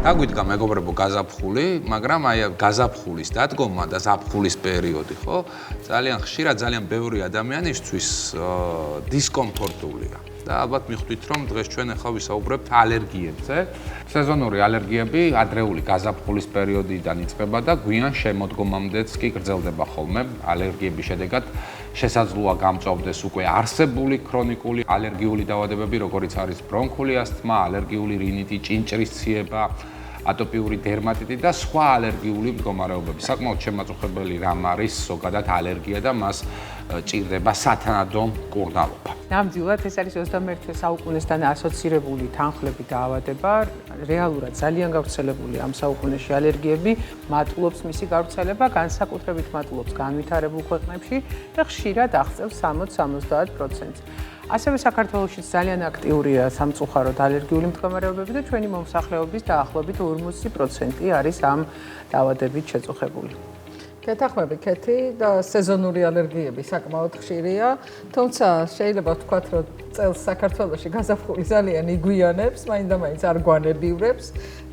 დაგვიდგა მეგობრებო გაზაფხული, მაგრამ აი გაზაფხულის დადგომა და ზაფხულის პერიოდი, ხო? ძალიან ხშირად ძალიან ბევრი ადამიანისთვის დისკომფორტულია. და ალბათ მიხვდით, რომ დღეს ჩვენ ახლა ვისაუბრებთ ალერგიებზე. სეზონური ალერგიები ადრეული გაზაფხულის პერიოდიდან იწყება და გვიან შემოდგომამდეც კი გრძელდება ხოლმე. ალერგიების შედეგად შესაძლოა გამწვავდეს უკვე არსებული ქრონიკული ალერგიული დაავადებები, როგორიც არის ბრონქული ასთმა, ალერგიული რინიტი, ჭინჭრის ციება, ატოპიური დერმატიტი და სხვა ალერგიული მდგომარეობები. საკმაოდ შემაწუხებელი რამ არის ზოგადად ალერგია და მას ჭირდება სათანადო მკურნალობა. ნამდვილად ეს არის 21 საუკუნესთან ასოცირებული თანხლები დაავადება. რეალურად ძალიან გავრცელებული ამ საუკუნეში ალერგიები მატულობს მისი გავრცელება, განსაკუთრებით მატულობს განვითარებულ ქვეყნებში და ხშირად აღწევს 60-70%-ს. ასევე საქართველოში ძალიან აქტიურია სამწუხაროდ ალერგიული მდგომარეობები და ჩვენი მომსახლებობის დაახლოებით 40% არის ამ დაავადებით შეწუხებული. გეთახმები კეთი და სეზონური ალერგიები საკმაოდ ხშირია, თუმცა შეიძლება ვთქვათ, რომ წელს საქართველოში გაზაფხული ძალიან იგვიანებს, მაინდა-მაინც არ გვანებივრებს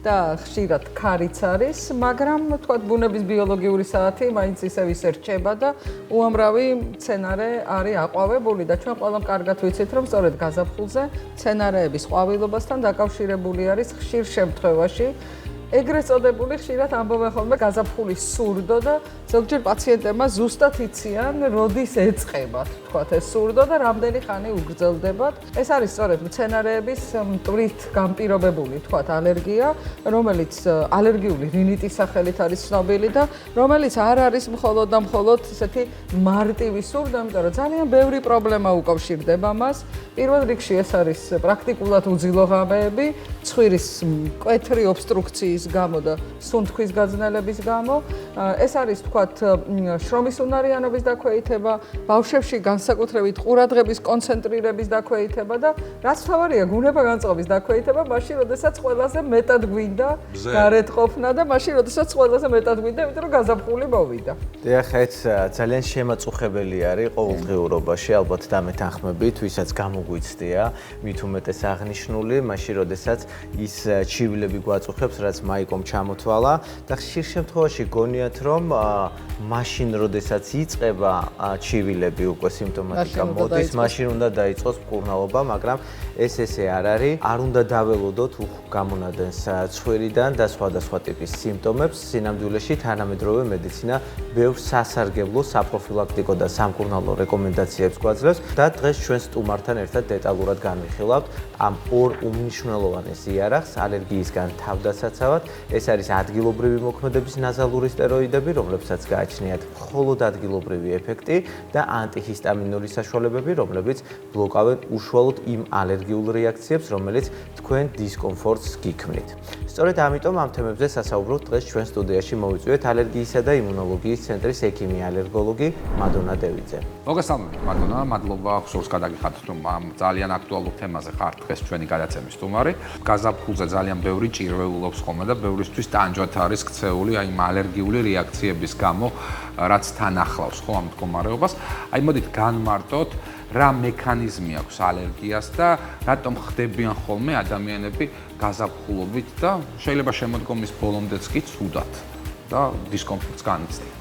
და ხშირად ქარიც არის, მაგრამ ვთქვათ, ბუნების ბიოლოგიური საათი მაინც ისევ ისე რჩება და უამრავი მცენარე არის აყვავებული და ჩვენ ყველამ კარგად ვიცით, რომ სწორედ გაზაფხულზე მცენარეების ყვავილობასთან დაკავშირებული არის ხშირ შემთხვევაში ეგრეთ წოდებული ხშირად ამბობენ ხოლმე გაზაფხულის სურდო და ზოგჯერ პაციენტებმა ზუსტად იციან, როდის ეწყებათ, თქვათ ეს სურდო და რამდენი ხანი უგრძელდებათ. ეს არის სწორედ მცენარეების მტვრით განპირობებული, თქვათ, ალერგია, რომელიც ალერგიული რინიტის სახელით არის ცნობილი და რომელიც არ არის მხოლოდ და მხოლოდ ესეთი მარტივი სურდო, იმიტომ რომ ძალიან ბევრი პრობლემა უკავშირდება მას. პირველ რიგში ეს არის პრაქტიკულად უძილო ღამეები, ცხვირის მკვეთრი ობსტრუქციის გამო და სუნთქვის გაძნელების გამო. ეს არის თქვათ შრომის უნარიანობის დაქვეითება, ბავშვებში განსაკუთრებით ყურადღების კონცენტრირების დაქვეითება და რაც თავარია გუნება განწყობის დაქვეითება, მაშინ როდესაც ყველაზე მეტად გვინდა გარეთ ყოფნა და მაშინ როდესაც ყველაზე მეტად გვინდა, იმიტომ რომ გაზაფხული მოვიდა. დიახ, ეს ძალიან შემაწუხებელი არის ყოველდღიურობაში, ალბათ დამეთანხმებით, ვისაც გამოგვიცდია, მით უმეტეს აღნიშნული, მაშინ როდესაც ის ჩივილები გვაწუხებს, რაც მაიკომ ჩამოთვალა და ხშირ შემთხვევაში გონიათ, რომ მაშინ როდესაც იწყება ჩივილები უკვე სიმპტომატიკა მოდის, მაშინ უნდა დაიწყოს მკურნალობა, მაგრამ ეს ესე არ არის. არ უნდა დაველოდოთ გამონადენს ცხვირიდან და სხვადასხვა ტიპის სიმპტომებს. სინამდვილეში თანამედროვე მედიცინა ბევრ სასარგებლო, საპროფილაქტიკო და სამკურნალო რეკომენდაციებს გვაძლევს და დღეს ჩვენ სტუმართან ერთად დეტალურად განვიხილავთ ამ ორ უმნიშვნელოვანეს იარაღს ალერგიისგან თავდასაცავად. ეს არის ადგილობრივი მოქმედების ნაზალური სტეროიდები, რომლებსაც გააჩნიათ მხოლოდ ადგილობრივი ეფექტი და ანტიჰისტამინური საშუალებები, რომლებიც ბლოკავენ უშუალოდ იმ ალერგიულ რეაქციებს, რომელიც თქვენ დისკომფორტს გიქმნით. სწორედ ამიტომ ამ თემებზე სასაუბროთ დღეს ჩვენ სტუდიაში მოვიწვიეთ ალერგიისა და იმუნოლოგიის ცენტრის ექიმი ალერგოლოგი მადონა დევიძე. მოგესალმებით მადონა, მადლობა სულს გადაგიხადოთ, რომ ამ ძალიან აქტუალურ თემაზე ხართ დღეს ჩვენი გადაცემის სტუმარი. გაზაფხულზე ძალიან ბევრი ჭირვეულობს ხოლმე და ბევრისთვის ტანჯვათ არის ქცეული აი ამ ალერგიული რეაქციების გამო, რაც თან ახლავს ხო ამ მდგომარეობას. აი მოდით განმარტოთ რა მექანიზმი აქვს ალერგიას და რატომ ხდებიან ხოლმე ადამიანები გაზაფხულობით და შეიძლება შემოდგომის ბოლომდეც კი ცუდად და დისკომფორტს განიცდიან.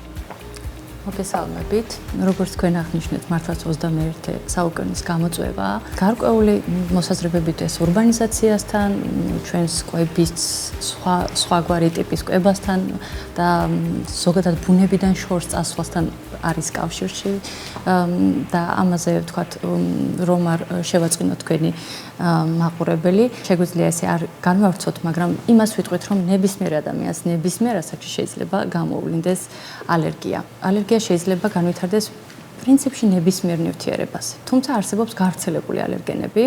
მოგესალმებით. როგორც თქვენ აღნიშნეთ, მართლაც 21 საუკუნის გამოწვევა. გარკვეული მოსაზრებებით ეს ურბანიზაციასთან, ჩვენს კვების სხვაგვარი ტიპის კვებასთან და ზოგადად ბუნებიდან შორს წასვლასთან არის კავშირში და ამაზე ვთქვათ, რომ არ შევაწყინოთ თქვენი მაყურებელი, შეგვიძლია ესე არ განვავრცოთ, მაგრამ იმას ვიტყვით, რომ ნებისმიერ ადამიანს ნებისმიერ ასაკში შეიძლება გამოუვლინდეს ალერგია. ალერგია შეიძლება განვითარდეს პრინციპში ნებისმიერ ნივთიერებას. თუმცა არსებობს გავრცელებული ალერგენები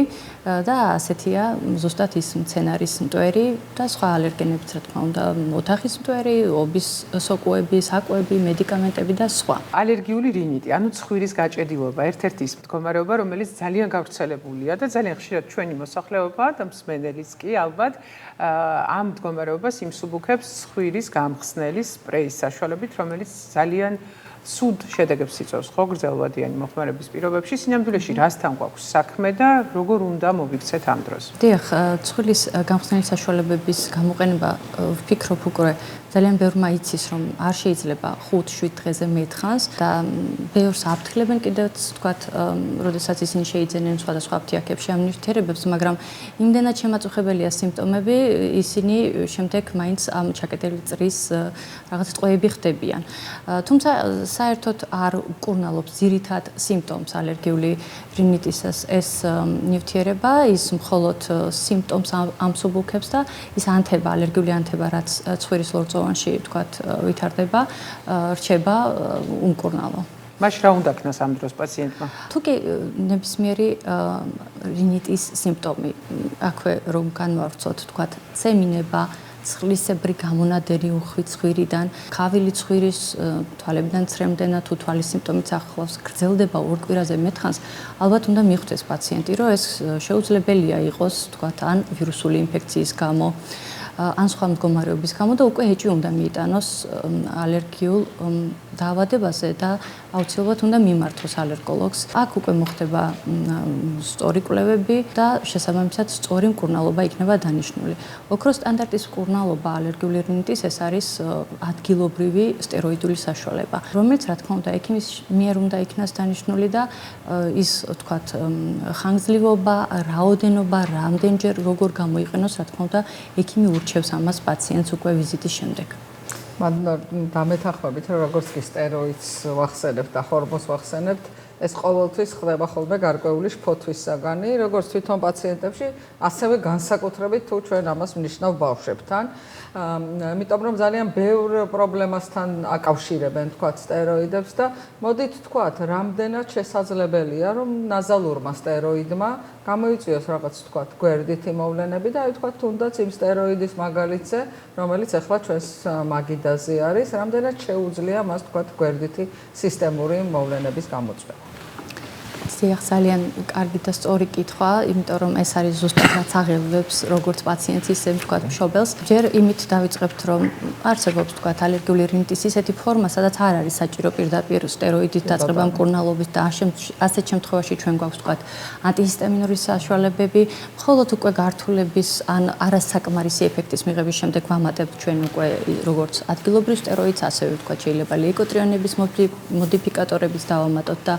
და ასეთია ზუსტად ის მცენარის მტვერი და სხვა ალერგენებიც, რა თქმა უნდა, ოთახის მტვერი, ობის სოკოები, საკვები, მედიკამენტები და სხვა. ალერგიული რინიტი, ანუ ცხვირის გაჭედილობა, ერთ-ერთი ის მდგომარეობა, რომელიც ძალიან გავრცელებულია და ძალიან ხშირად ჩვენი მოსახლეობა და მსმენელიც კი ალბათ ამ მდგომარეობას იმსუბუქებს ცხვირის გამხსნელი სპრეის საშუალებით, რომელიც ძალიან სუდ შედეგებს იწვევს ხო გრძელვადიანი მოხმარების პირობებში. სინამდვილეში რასთან გვაქვს საქმე და როგორ უნდა მოვიქცეთ ამ დროს. დიახ, ცხვირის გამხსნელი საშუალებების გამოყენება ვფიქრობ უკვე ძალიან ბევრმა იცის, რომ არ შეიძლება 5-7 დღეზე მეთხანს და ბევრს აფრთხილებენ კიდევაც, თქვათ, როდესაც ისინი შეიძენენ სხვადასხვა აფთიაქებში ამ ნივთიერებებს, მაგრამ იმდენად შემაწუხებელია სიმპტომები, ისინი შემდეგ მაინც ამ ჩაკეტილი წრის რაღაც ტყვეები ხდებიან. თუმცა საერთოდ არ უკურნალობს ძირითად სიმპტომს ალერგიული რინიტისას ეს ნივთიერება, ის მხოლოდ სიმპტომს ამსუბუქებს და ის ანთება, ალერგიული ანთება, რაც ცხვირის ლორწოვანში, თქვათ, ვითარდება, რჩება უმკურნალო. მაშ რა უნდა ქნას ამ დროს პაციენტმა? თუ კი ნებისმიერი რინიტის სიმპტომი, აქვე რომ განვავრცოთ, თქვათ, ცემინება, ცხვისებრი გამონადენი უხვი ცხვირიდან, ხავილი ცხვირის თვალებიდან ცრემდენა, თუ თვალის სიმპტომიც ახლავს, გრძელდება ორ კვირაზე მეთხანს, ალბათ უნდა მიხვდეს პაციენტი, რომ ეს შეუძლებელია იყოს, თქვათ, ან ვირუსული ინფექციის გამო, ან სხვა მდგომარეობის გამო და უკვე ეჭვი უნდა მიიტანოს ალერგიულ დაავადებაზე და აუცილებლად უნდა მიმართოს ალერგოლოგს. აქ უკვე მოხდება სწორი კვლევები და შესაბამისად სწორი მკურნალობა იქნება დანიშნული. ოქროს სტანდარტის მკურნალობა ალერგიული რინიტის ეს არის ადგილობრივი სტეროიდული საშუალება, რომელიც რა თქმა უნდა ექიმის მიერ უნდა იქნას დანიშნული და ის თქვათ ხანგრძლივობა, რაოდენობა, რამდენჯერ როგორ გამოიყენოს, რა თქმა უნდა ექიმი ურჩევს ამას პაციენტს უკვე ვიზიტის შემდეგ. მან დამეთანხმებით, რომ როგორც კი სტეროიდს ვახსენებთ და ჰორმონს ვახსენებთ, ეს ყოველთვის ხდება ხოლმე გარკვეული შფოთვის საგანი, როგორც თვითონ პაციენტებში, ასევე განსაკუთრებით თუ ჩვენ ამას ვნიშნავ ბავშვებთან. იმიტომ რომ ძალიან ბევრ პრობლემასთან აკავშირებენ თქვათ სტეროიდებს და მოდით თქვათ, რამდენად შესაძლებელია რომ ნაზალურმა სტეროიდმა გამოიწვიოს რაღაც თქვათ გვერდითი მოვლენები და აი თქვათ თუნდაც იმ სტეროიდის მაგალითზე, რომელიც ახლა ჩვენს მაგიდაზე არის, რამდენად შეუძლია მას თქვათ გვერდითი სისტემური მოვლენების გამოწვევა. დიახ, ძალიან კარგი და სწორი კითხვა, იმიტომ რომ ეს არის ზუსტად რაც აღელვებს როგორც პაციენტს, ისე თქვათ მშობელს. ჯერ იმით დავიწყებთ, რომ არსებობს თქვათ ალერგიული რინიტის ისეთი ფორმა, სადაც არ არის საჭირო პირდაპირ სტეროიდით დაწყება მკურნალობის და ასეთ შემთხვევაში ჩვენ გვაქვს თქვათ ანტიჰისტამინური საშუალებები, მხოლოდ უკვე გართულების ან არასაკმარისი ეფექტის მიღების შემდეგ ვამატებთ ჩვენ უკვე როგორც ადგილობრივ სტეროიდს, ასევე თქვათ შეიძლება ლეიკოტრიანების მოდიფიკატორების დავამატოთ და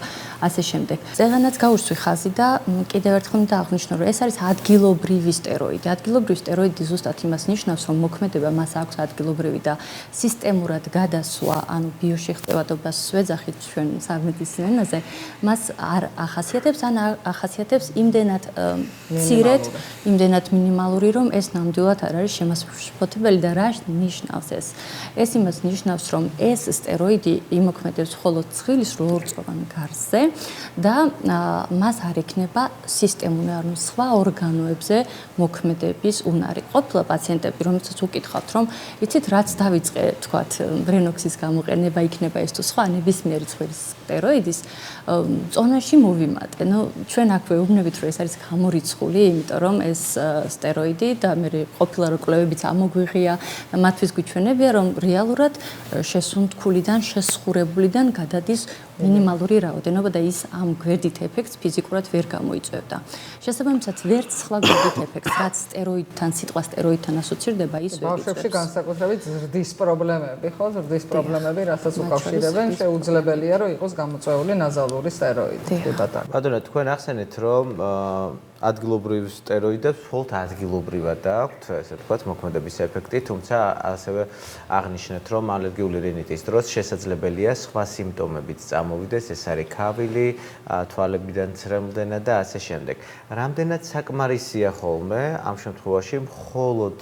ასე შემდეგ. ზეღანაც გავუსვი ხაზი და კიდევ ერთხელ მინდა აღვნიშნო, რომ ეს არის ადგილობრივი სტეროიდი. ადგილობრივი სტეროიდი ზუსტად იმას ნიშნავს, რომ მოქმედება მას აქვს ადგილობრივი და სისტემურად გადასვლა, ანუ ბიოშეხტევადობას ვეძახით ჩვენ სამედიცინო ენაზე, მას არ ახასიათებს, ან ახასიათებს იმდენად მცირედ, იმდენად მინიმალური, რომ ეს ნამდვილად არ არის შემაშფოთებელი და რა ნიშნავს ეს? ეს იმას ნიშნავს, რომ ეს სტეროიდი იმოქმედებს მხოლოდ ცხვირის ლორწოვან გარსზე და მას არ ექნება სისტემური, ანუ სხვა ორგანოებზე მოქმედების უნარი. ყოფილა პაციენტები, რომელსაც უკითხავთ, რომ იცით, რაც დავიწყე, თქვათ, ბრენოქსის გამოყენება იქნება ეს თუ სხვა ნებისმიერი ცხვირის სტეროიდის ზონაში მოვიმატე. ნუ ჩვენ აქვე ვუბნებით, რომ ეს არის გამორიცხული, იმიტომ რომ ეს სტეროიდი და მე ყოფილა რომ კვლევებიც ამოგვიღია და მათთვის გვიჩვენებია, რომ რეალურად შესუნთქულიდან, შესხურებულიდან გადადის მინიმალური რაოდენობა და ის ამ გვერდით ეფექტს ფიზიკურად ვერ გამოიწვევდა. შესაბამისად, ვერც სხვა გვერდით ეფექტს, რაც სტეროიდთან, სიტყვა სტეროიდთან ასოცირდება, ის ვერ იწვევს. ბავშვებში განსაკუთრებით ზრდის პრობლემები, ხო? ზრდის პრობლემები, რასაც უკავშირებენ, შეუძლებელია, რომ იყოს გამოწვეული ნაზალური სტეროიდი. ბატონო, თქვენ ახსენეთ, რომ ადგილობრივ სტეროიდებს მხოლოდ ადგილობრივად აქვთ, ესე ვთქვათ, მოქმედების ეფექტი, თუმცა ასევე აღნიშნეთ, რომ ალერგიული რინიტის დროს შესაძლებელია სხვა სიმპტომებიც წამოვიდეს, ეს არის ქავილი, თვალებიდან ცრემლდენა და ასე შემდეგ. რამდენად საკმარისია ხოლმე ამ შემთხვევაში მხოლოდ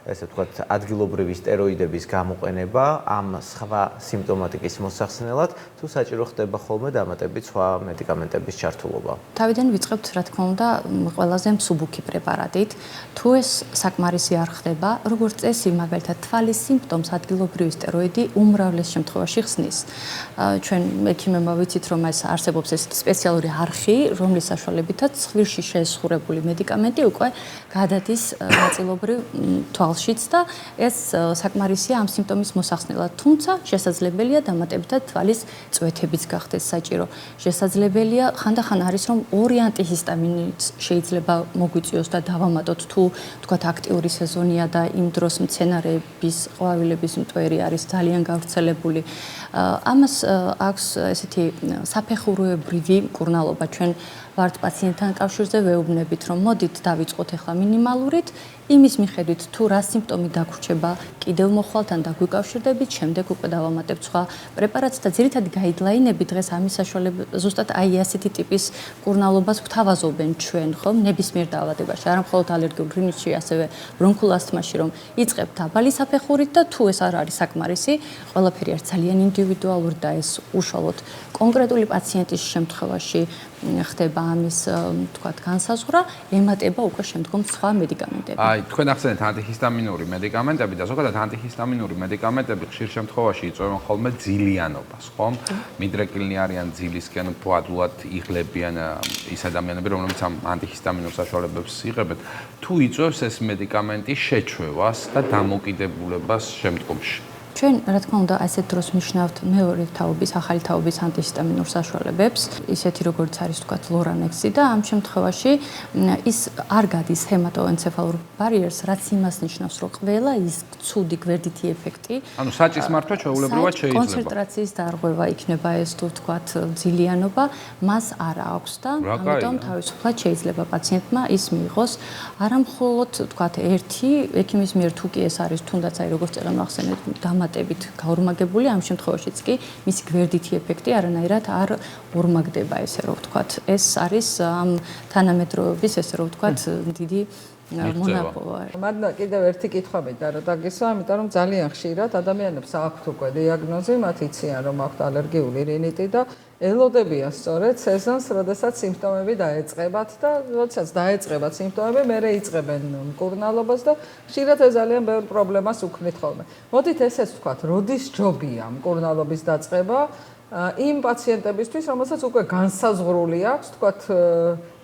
ესე ვთქვათ, ადგილობრივი სტეროიდების გამოყენება ამ სხვა სიმპტომატიკის მოსახსნელად, თუ საჭირო ხდება ხოლმე დამატებით სხვა მედიკამენტების ჩართულობა? თავიდან ვიწყებთ, რა თქმა უნდა, ყველაზე მსუბუქი პრეპარატით. თუ ეს საკმარისი არ ხდება, როგორც წესი, მაგალითად, თვალის სიმპტომს ადგილობრივი სტეროიდი უმრავლეს შემთხვევაში ხსნის. ჩვენ ექიმებმა ვიცით, რომ ეს არსებობს ეს სპეციალური არხი, რომლის საშუალებითაც ცხვირში შესხურებული მედიკამენტი უკვე გადადის ნაწილობრივ თვალშიც და ეს საკმარისია ამ სიმპტომის მოსახსნელად. თუმცა შესაძლებელია დამატებითად თვალის წვეთებიც გახდეს საჭირო. შესაძლებელია ხანდახან არის რომ ორი ანტიჰისტამინი სეზონიც შეიძლება მოგვიწიოს და დავამატოთ თუ თქვათ აქტიური სეზონია და იმ დროს მცენარეების ყვავილების მტვერი არის ძალიან გავრცელებული. ამას აქვს ესეთი საფეხუროებრივი მკურნალობა. ჩვენ ვართ პაციენტთან კავშირზე ვეუბნებით, რომ მოდით დავიწყოთ ახლა მინიმალურით, იმის მიხედვით თუ რა სიმპტომი დაგვრჩება, კიდევ მოხვალთ ან დაგვიკავშირდებით, შემდეგ უკვე დავამატებთ სხვა პრეპარატს და ძირითადი გაიდლაინები დღეს ამის საშუალებით ზუსტად აი ასეთი ტიპის მკურნალობას გვთავაზობენ ჩვენ, ხომ, ნებისმიერ დაავადებაში, არა მხოლოდ ალერგიულ რინიტში, ასევე ბრონქულ ასთმაში, რომ იწყებთ დაბალი საფეხურით და თუ ეს არ არის საკმარისი, ყველაფერი არის ძალიან ინდივიდუალური და ეს უშუალოდ კონკრეტული პაციენტის შემთხვევაში ხდება ამის, თქვათ, განსაზღვრა, ემატება უკვე შემდგომ სხვა მედიკამენტები. აი, თქვენ ახსენეთ ანტიჰისტამინური მედიკამენტები და ზოგადად ანტიჰისტამინური მედიკამენტები ხშირ შემთხვევაში იწვევენ ხოლმე ძილიანობას, ხომ? მიდრეკილნი არიან ძილისკენ, პოადულად იღლებიან ის ადამიანები, რომლებიც ამ ანტიჰისტამინურ საშუალებებს იღებენ. თუ იწვევს ეს მედიკამენტი შეჩვევას და დამოკიდებულებას შემდგომში. ჩვენ, რა თქმა უნდა, ასეთ დროს მიშნავთ მეორე თაობის, ახალი თაობის ანტიჰისტამინურ საშუალებებს, ისეთი როგორც არის, თქვათ, ლორანექსი და ამ შემთხვევაში ის არ გადის ჰემატოენცეფალურ ბარიერს, რაც იმას ნიშნავს, რომ ყველა ის ცუდი გვერდითი ეფექტი, ანუ საჭის მართვა ჩვეულებრივად შეიძლება. კონცენტრაციის დარღვევა იქნება ეს თუ თქვათ ძილიანობა, მას არ აქვს და ამიტომ თავისუფლად შეიძლება პაციენტმა ის მიიღოს, არა მხოლოდ თქვათ ერთი ექიმის მიერ თუ კი ეს არის თუნდაც აი როგორც წერა მახსენეთ დამატებით გაორმაგებული, ამ შემთხვევაშიც კი მისი გვერდითი ეფექტი არანაირად არ ორმაგდება, ესე რომ ვთქვათ. ეს არის ამ თანამედროვეობის, ესე რომ ვთქვათ, დიდი მონაპოვა. მადნა კიდევ ერთი კითხვა მინდა რომ დაგისვა, იმიტომ რომ ძალიან ხშირად ადამიანებს აქვთ უკვე დიაგნოზი, მათ იციან რომ აქვთ ალერგიული რინიტი და ელოდებიან სწორედ სეზონს, როდესაც სიმპტომები დაეწყებათ და როდესაც დაეწყებათ სიმპტომები, მერე იწყებენ მკურნალობას და ხშირად ეს ძალიან ბევრ პრობლემას უქმნით ხოლმე. მოდით ესეც ვთქვათ, როდის ჯობია მკურნალობის დაწყება იმ პაციენტებისთვის, რომელსაც უკვე განსაზღვრული აქვს, თქვათ,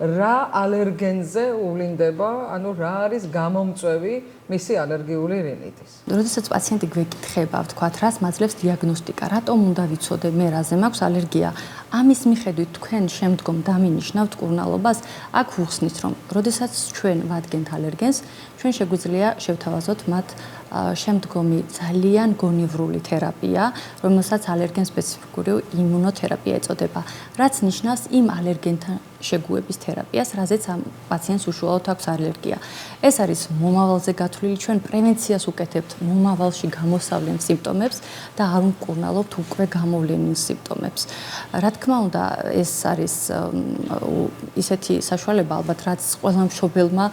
რა ალერგენზე უვლინდება, ანუ რა არის გამომწვევი მისი ალერგიული რინიტის. როდესაც პაციენტი გვეკითხება, ვთქვათ, რას მაძლევს დიაგნოსტიკა, რატომ უნდა ვიცოდე მე რაზე მაქვს ალერგია, ამის მიხედვით თქვენ შემდგომ დამინიშნავთ მკურნალობას, აქ ვუხსნით, რომ როდესაც ჩვენ ვადგენთ ალერგენს, ჩვენ შეგვიძლია შევთავაზოთ მათ შემდგომი ძალიან გონივრული თერაპია, რომელსაც ალერგენ სპეციფიკური იმუნოთერაპია ეწოდება, რაც ნიშნავს იმ ალერგენთან შეგუების თერაპიას, რაზეც ამ პაციენტს უშუალოდ აქვს ალერგია. ეს არის მომავალზე გათვლილი, ჩვენ პრევენციას უკეთებთ მომავალში გამოსავლენ სიმპტომებს და არ ვმკურნალობთ უკვე გამოვლენილ სიმპტომებს. რა თქმა უნდა, ეს არის ისეთი საშუალება, ალბათ, რაც ყველა მშობელმა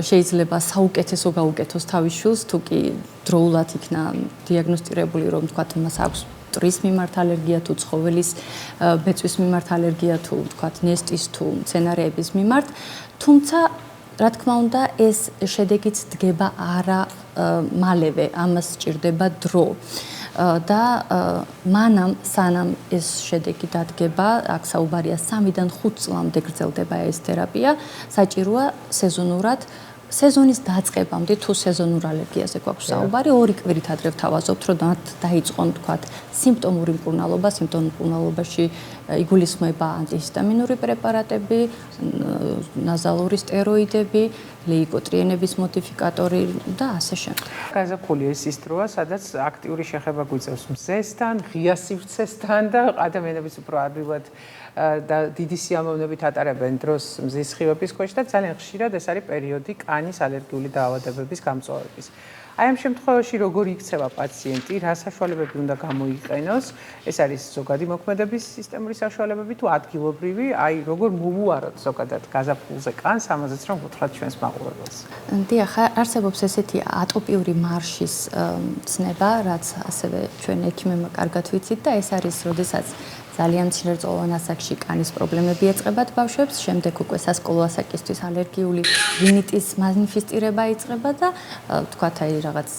შეიძლება საუკეთესო გაუკეთოს თავის შვილს, თუ კი დროულად იქნა დიაგნოსტირებული, რომ თქვათ, მას აქვს მტვრის მიმართ ალერგია თუ ცხოველის ბეწვის მიმართ ალერგია თუ თქვათ ნესტის თუ მცენარეების მიმართ, თუმცა რა თქმა უნდა ეს შედეგიც დგება არა მალევე, ამას სჭირდება დრო. და მანამ სანამ ეს შედეგი დადგება, აქ საუბარია 3-დან 5 წლამდე გრძელდება ეს თერაპია, საჭიროა სეზონურად სეზონის დაწყებამდე თუ სეზონურ ალერგიაზე გვაქვს საუბარი, 2 კვირით ადრე ვთავაზობთ, რომ დაიწყონ, თქვათ, სიმპტომური მკურნალობა, სიმპტომურ მკურნალობაში იგულისხმება ანტიჰისტამინური პრეპარატები, ნაზალური სტეროიდები, ლეიკოტრიენების მოდიფიკატორი და ასე შემდეგ. გაზაფხული ეს ის დროა, სადაც აქტიური შეხება გვიწევს მზესთან, ღია სივრცესთან და ადამიანებს უფრო ადვილად და დიდი სიამოვნებით ატარებენ დროს მზის სხივების ქვეშ და ძალიან ხშირად ეს არის პერიოდი კანის ალერგიული დაავადებების გამწვავების. აი ამ შემთხვევაში როგორ იქცევა პაციენტი, რა საშუალებები უნდა გამოიყენოს, ეს არის ზოგადი მოქმედების სისტემური საშუალებები თუ ადგილობრივი, აი როგორ მოვუაროთ ზოგადად გაზაფხულზე კანს, ამაზეც რომ ვუთხრათ ჩვენს მაყურებელს. დიახ, არსებობს ესეთი ატოპიური მარშის ცნება, რაც ასევე ჩვენ ექიმებმა კარგად ვიცით და ეს არის, როდესაც ძალიან მცირეწლოვან ასაკში კანის პრობლემები ეწყებათ ბავშვებს, შემდეგ უკვე სასკოლო ასაკისთვის ალერგიული რინიტის მანიფესტირება იწყება და თქვათ აი რაღაც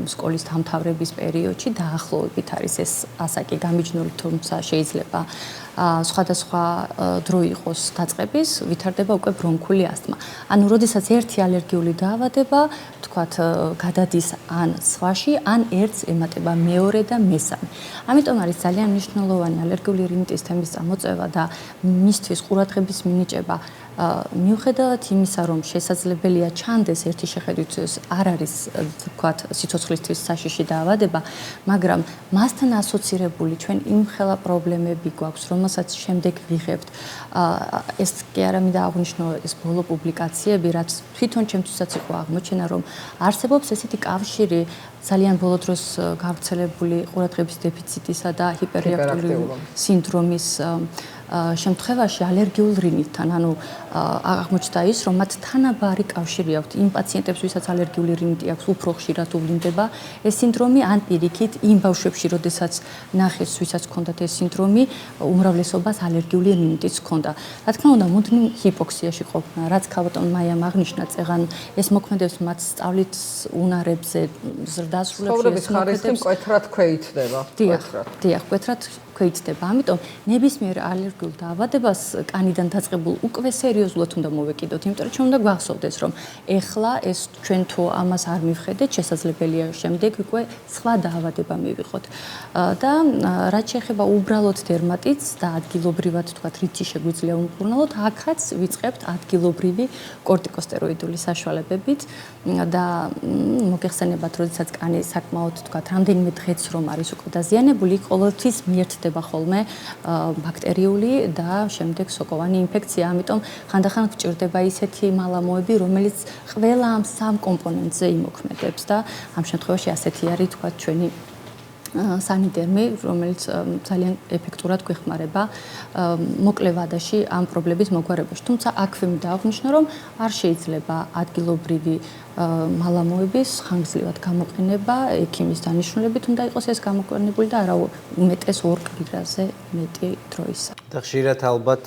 სკოლის დამთავრების პერიოდში დაახლოებით არის ეს ასაკი გამიჯნული, თუმცა შეიძლება სხვადასხვა დრო იყოს დაწყების, ვითარდება უკვე ბრონქული ასთმა. ანუ როდესაც ერთი ალერგიული დაავადება, თქვათ, გადადის ან სხვაში, ან ერთს ემატება მეორე და მესამე. ამიტომ არის ძალიან მნიშვნელოვანი ალერგიული რინიტის თემის წამოწევა და მისთვის ყურადღების მინიჭება მიუხედავად იმისა, რომ შესაძლებელია ჩანდეს ერთი შეხედვით არ არის ვთქვათ სიცოცხლისთვის საშიში დაავადება, მაგრამ მასთან ასოცირებული ჩვენ იმ ხელა პრობლემები გვაქვს, რომელსაც შემდეგ ვიღებთ. ეს კი არა მინდა აღვნიშნო ეს ბოლო პუბლიკაციები, რაც თვითონ ჩემთვისაც იყო აღმოჩენა, რომ არსებობს ესეთი კავშირი ძალიან ბოლო დროს გავრცელებული ყურადღების დეფიციტისა და ჰიპერრეაქტიული სინდრომის შემთხვევაში ალერგიულ რინიტთან, ანუ აღმოჩნდა ის, რომ მათ თანაბარი კავშირი აქვთ იმ პაციენტებს, ვისაც ალერგიული რინიტი აქვს, უფრო ხშირად უვლინდება ეს სინდრომი, ან პირიქით იმ ბავშვებში, როდესაც ნახეს, ვისაც ჰქონდათ ეს სინდრომი, უმრავლესობას ალერგიული რინიტიც ჰქონდა. რა თქმა უნდა, მუდმივ ჰიპოქსიაში ყოფნა, რაც ქალბატონ მაიამ აღნიშნა, წეღან ეს მოქმედებს მათ სწავლით უნარებზე, ზრდასრულებში ცხოვრების ხარისხი მკვეთრად ქვეითდება. დიახ, მკვეთრად ქვეითდება. ამიტომ ნებისმიერ ალერგიულ დაავადებას კანიდან დაწყებულ უკვე სერიოზულად უნდა მოვეკიდოთ, იმიტომ რომ ჩვენ უნდა გვახსოვდეს, რომ ეხლა ეს ჩვენ თუ ამას არ მივხედეთ, შესაძლებელია შემდეგ უკვე სხვა დაავადება მივიღოთ. და რაც შეეხება უბრალოდ დერმატიტს და ადგილობრივად თქვათ რითი შეგვიძლია უმკურნალოთ, აქაც ვიწყებთ ადგილობრივი კორტიკოსტეროიდული საშუალებებით და მოგეხსენებათ, როდესაც კანი საკმაოდ თქვათ რამდენიმე დღეც რომ არის უკვე დაზიანებული, ყოველთვის მიერთდება ხოლმე ბაქტერიული და შემდეგ სოკოვანი ინფექცია, ამიტომ ხანდახან გჭირდება ისეთი მალამოები, რომელიც ყველა ამ სამ კომპონენტზე იმოქმედებს და ამ შემთხვევაში ასეთი არის თქვათ ჩვენი სანიდერმი, რომელიც ძალიან ეფექტურად გვეხმარება მოკლე ვადაში ამ პრობლემის მოგვარებაში. თუმცა აქვე მინდა აღვნიშნო, რომ არ შეიძლება ადგილობრივი მალამოების ხანგრძლივად გამოყენება ექიმის დანიშნულებით უნდა იყოს ეს გამოყენებული და არა უმეტეს 2 კვირაზე მეტი დროისა. და ხშირად ალბათ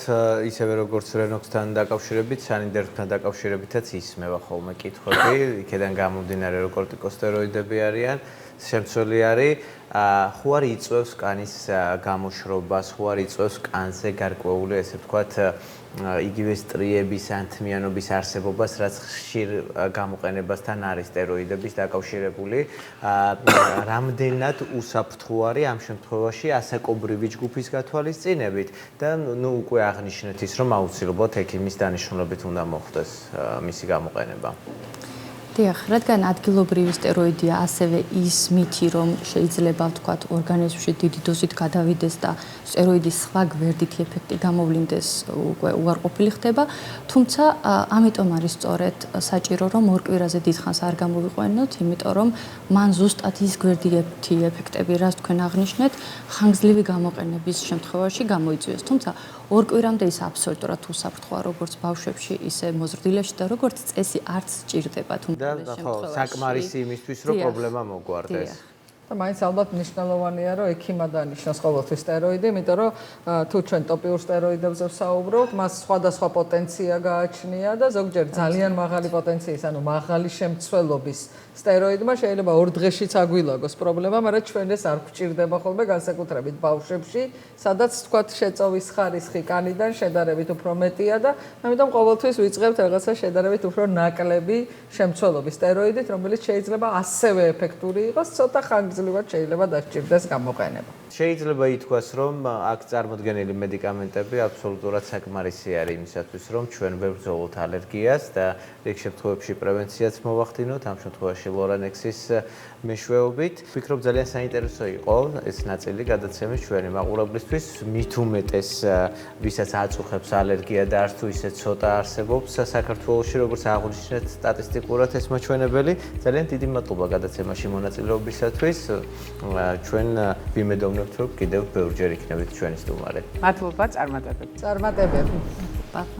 ისევე როგორც რენოქსთან დაკავშირებით, სანიდერმთან დაკავშირებითაც ისმევა ხოლმე კითხვები, იქედან გამომდინარე რომ კორტიკოსტეროიდები არიან, შემცველი არის, ხო არ იწვევს კანის გამოშრობას, ხო არ იწვევს კანზე გარკვეული, ესე ვთქვათ, იგივე სტრიების ან თმიანობის არსებობას, რაც ხშირ გამოყენებასთან არის სტეროიდების დაკავშირებული. რამდენად უსაფრთხო არის ამ შემთხვევაში ასაკობრივი ჯგუფის გათვალისწინებით და ნუ უკვე აღნიშნეთ ის, რომ აუცილებლად ექიმის დანიშნულებით უნდა მოხდეს მისი გამოყენება. დიახ, რადგან ადგილობრივი სტეროიდია ასევე ის მითი, რომ შეიძლება ვთქვათ ორგანიზმში დიდი დოზით გადავიდეს და სტეროიდის სხვა გვერდითი ეფექტი გამოვლინდეს, უკვე უარყოფილი ხდება, თუმცა ამიტომ არის სწორედ საჭირო, რომ 2 კვირაზე დიდხანს არ გამოვიყვანოთ, იმიტომ რომ მან ზუსტად ის გვერდითი ეფექტები, რაც თქვენ აღნიშნეთ, ხანგრძლივი გამოყენების შემთხვევაში გამოიწვიოს. თუმცა 2 კვირამდე ის აბსოლუტურად უსაფრთხოა, როგორც ბავშვებში, ისე მოზრდილებში და როგორც წესი არც სჭირდება თუმცა საკმარისი იმისთვის, რომ პრობლემა მოგვარდეს. და მაინც ალბათ მნიშვნელოვანია, რომ ექიმა დანიშნოს ყოველთვის სტეროიდი, იმიტომ რომ თუ ჩვენ ტოპიურ სტეროიდებზე ვსაუბრობთ, მას სხვადასხვა პოტენცია გააჩნია და ზოგჯერ ძალიან მაღალი პოტენციის, ანუ მაღალი შემცველობის სტეროიდმა შეიძლება 2 დღეშიც აგვილაგოს პრობლემა, მაგრამ ჩვენ ეს არ გვჭირდება ხოლმე განსაკუთრებით ბავშვებში, სადაც თქვათ შეწოვის ხარისხი კანიდან შედარებით უფრო მეტია და ამიტომ ყოველთვის ვიწყებთ რაღაცა შედარებით უფრო ნაკლები შემცველობის სტეროიდით, რომელიც შეიძლება ასევე ეფექტური იყოს, ცოტა ხანგრძლივად შეიძლება დასჭირდეს გამოყენება. შეიძლება ითქვას, რომ აქ წარმოდგენილი მედიკამენტები აბსოლუტურად საკმარისი არის იმისათვის, რომ ჩვენ ვერ ვბრძოლოთ ალერგიას და რიგ შემთხვევებში პრევენციაც მოვახდინოთ, ამ შემთხვევაში ლორანექსის მეშვეობით. ვფიქრობ ძალიან საინტერესო იყო ეს ნაწილი გადაცემის ჩვენი მაყურებლისთვის, მით უმეტეს ვისაც აწუხებს ალერგია და არც თუ ისე ცოტა არსებობს საქართველოში, როგორც აღნიშნეთ სტატისტიკურად ეს მაჩვენებელი. ძალიან დიდი მადლობა გადაცემაში მონაწილეობისათვის. ჩვენ ვიმედოვნებთ, რომ კიდევ ბევრჯერ იქნებით ჩვენი სტუმარი. მადლობა, წარმატებები. წარმატებები.